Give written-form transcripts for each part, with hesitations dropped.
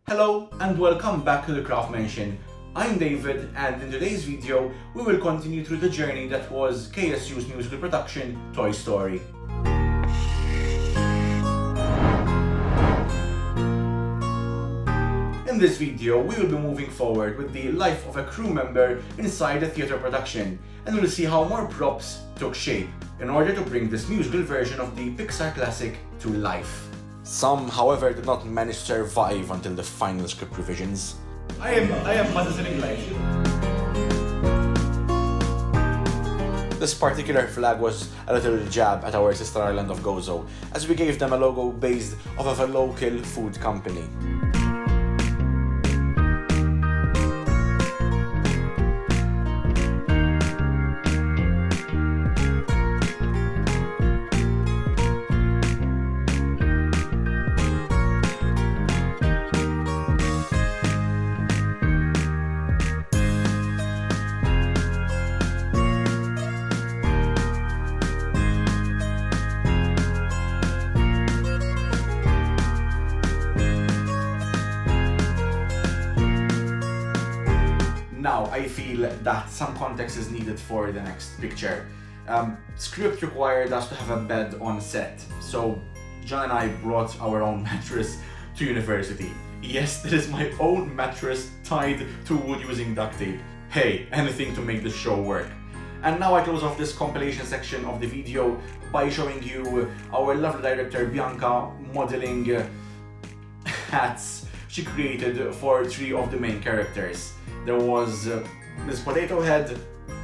Hello and welcome back to the Craft Mansion. I'm David, and in today's video we will continue through the journey that was KSU's musical production, Toy Story. In this video we will be moving forward with the life of a crew member inside a theatre production, and we'll see how more props took shape in order to bring this musical version of the Pixar classic to life. Some, however, did not manage to survive until the final script revisions. I am positioning life. This particular flag was a little jab at our sister island of Gozo, as we gave them a logo based off of a local food company. Now, I feel that some context is needed for the next picture. Script required us to have a bed on set, so John and I brought our own mattress to university. Yes, this is my own mattress tied to wood using duct tape. Hey, anything to make the show work. And now I close off this compilation section of the video by showing you our lovely director Bianca modeling hats she created for 3 of the main characters. There was Miss Potato Head,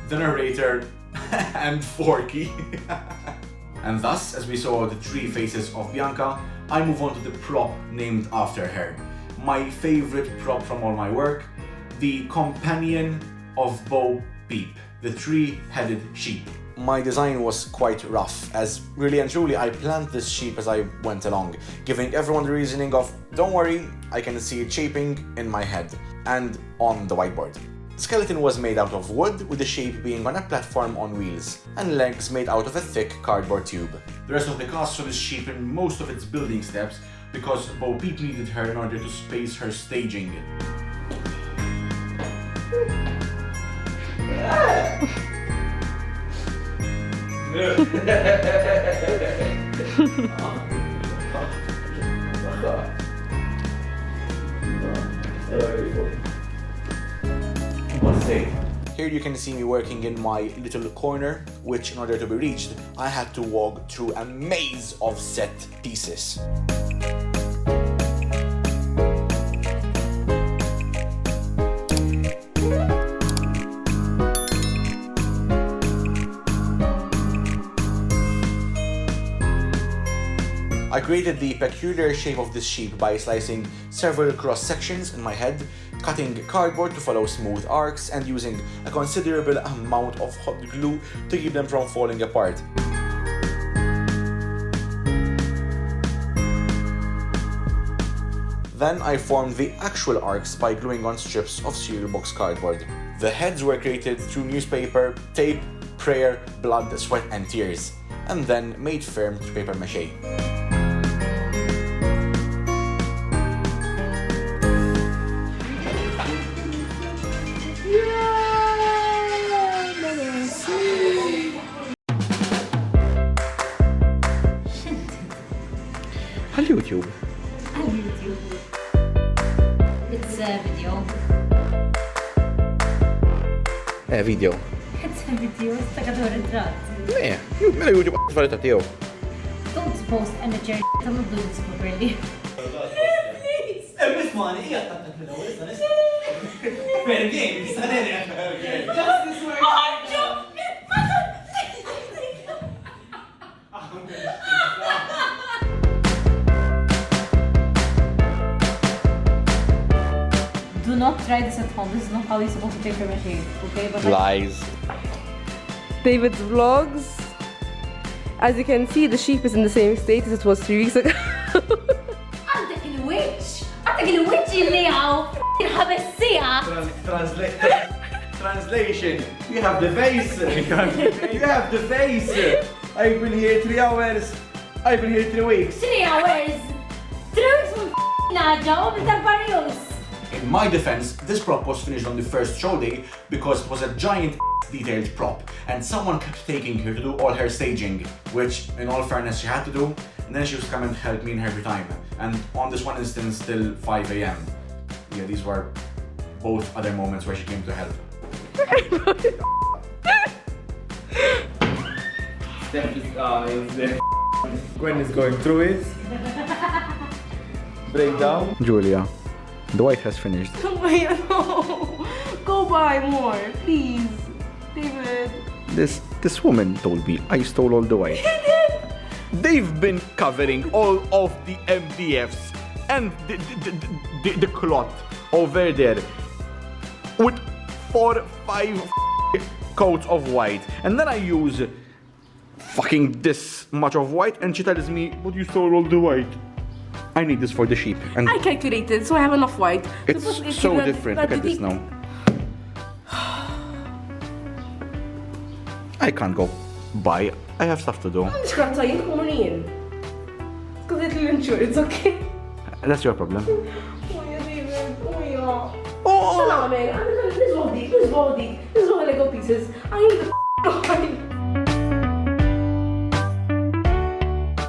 the narrator, and Forky. And thus, as we saw the 3 faces of Bianca, I move on to the prop named after her. My favorite prop from all my work, the companion of Bo Peep, the 3-headed sheep. My design was quite rough, as really and truly I planned this sheep as I went along, giving everyone the reasoning of, don't worry, I can see it shaping in my head and on the whiteboard. The skeleton was made out of wood, with the shape being on a platform on wheels, and legs made out of a thick cardboard tube. The rest of the cast saw this sheep in most of its building steps, because Bo Peep needed her in order to space her staging. Here you can see me working in my little corner, which in order to be reached, I had to walk through a maze of set pieces. I created the peculiar shape of this sheep by slicing several cross sections in my head, cutting cardboard to follow smooth arcs, and using a considerable amount of hot glue to keep them from falling apart. Then I formed the actual arcs by gluing on strips of cereal box cardboard. The heads were created through newspaper, tape, prayer, blood, sweat and tears, and then made firm to paper mache. Hello YouTube. Hello YouTube. It's a video. Video. It's a video. It's like a ritratt. Nej, mela YouTube għatfari ta' tiegħu. Don't post energy. I'm not doing this properly. Please. Bismani, hija tattat minn issa fair game, issa neri fair game. Justice works. Do not try this at home. This is not how you're supposed to paper mache, okay? But Lies. David's vlogs. As you can see, the sheep is in the same state as it was 3 weeks ago. Għandek il-witch! Għandek il-witch li għaw! Il-ħabessija! Translation. You have the face. You have the face. I've been here 3 hours. I've been here 3 weeks. 3 hours! 3 weeks from Naġaw, bit-tamparius. In my defense, this prop was finished on the first show day because it was a giant detailed prop and someone kept taking her to do all her staging, which in all fairness she had to do, and then she was come and help me in every time. And on this one instance till 5 a.m. Yeah, these were both other moments where she came to help. Steph is there. Gwen is going through it. Breakdown. Julia, the white has finished. Oh my God, no. Go buy more, please. David. This woman told me I stole all the white. They've been covering all of the MDFs and the cloth over there with 4 or 5 coats of white, and then I use fucking this much of white and she tells me, but you stole all the white. I need this for the sheep. And I calculated, so I have enough white. it's so different. Look at this now. I can't go buy. I have stuff to do. Mux għattajin komunin. Skużit li l-insure, it's okay. That's your problem. Oh yeah, David, oh yeah. X'għal għamel? Nizbaw Lego pieces. I need the white.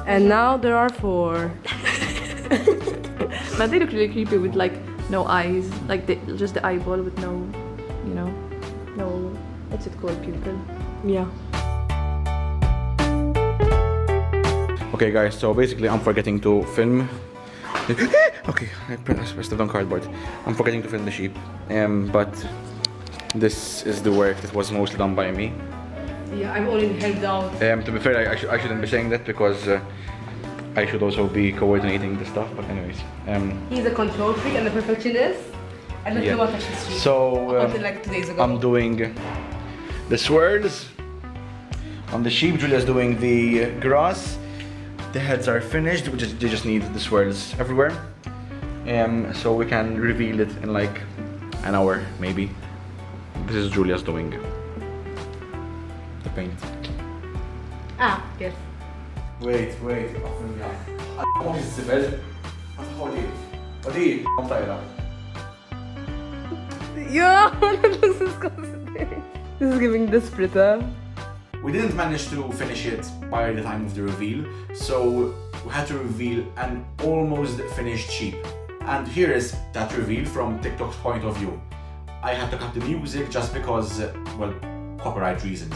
And now there are 4. But they look really creepy with like no eyes, like just the eyeball with no, you know, no, what's it called, pupil? Yeah. Okay guys, so basically I'm forgetting to film. Okay, I pressed it on cardboard. I'm forgetting to film the sheep. But this is the work that was mostly done by me. Yeah, I'm only helped out. To be fair, I shouldn't be saying that because I should also be coordinating the stuff, but anyways. He's a control freak and a perfectionist. And Yeah. what she's So until like 2 days ago. I'm doing the swirls on the sheep. Julia's doing the grass. The heads are finished. They just need the swirls everywhere. So we can reveal it in like an hour, maybe. This is Julia's doing the paint. Ah, yes. Wait. What is this? Yeah, that looks disgusting. This is giving desperate, huh? We didn't manage to finish it by the time of the reveal, so we had to reveal an almost finished sheep. And here is that reveal from TikTok's point of view. I had to cut the music just because, well, copyright reasons.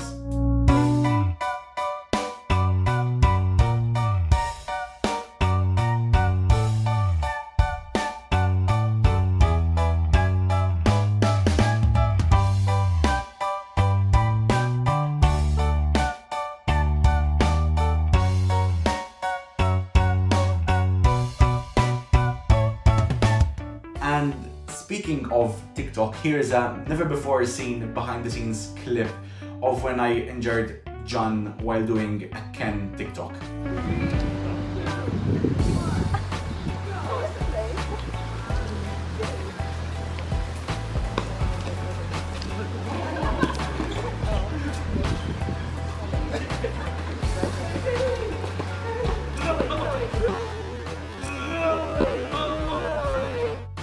And speaking of TikTok, here's a never before seen behind the scenes clip of when I injured John while doing a Ken TikTok.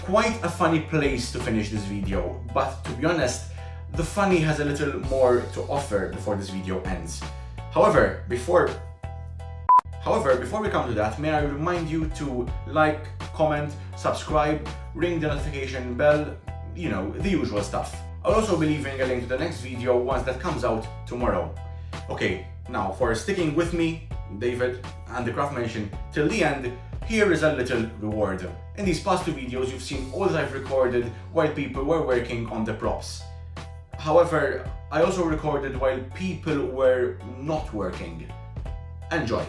Quite a funny place to finish this video, but to be honest, the funny has a little more to offer before this video ends. However, before we come to that, may I remind you to like, comment, subscribe, ring the notification bell, you know, the usual stuff. I'll also be leaving a link to the next video once that comes out tomorrow. Okay, now for sticking with me, David, and the Craftmansion till the end, here is a little reward. In these past 2 videos, you've seen all that I've recorded while people were working on the props. However, I also recorded while people were not working. Enjoy!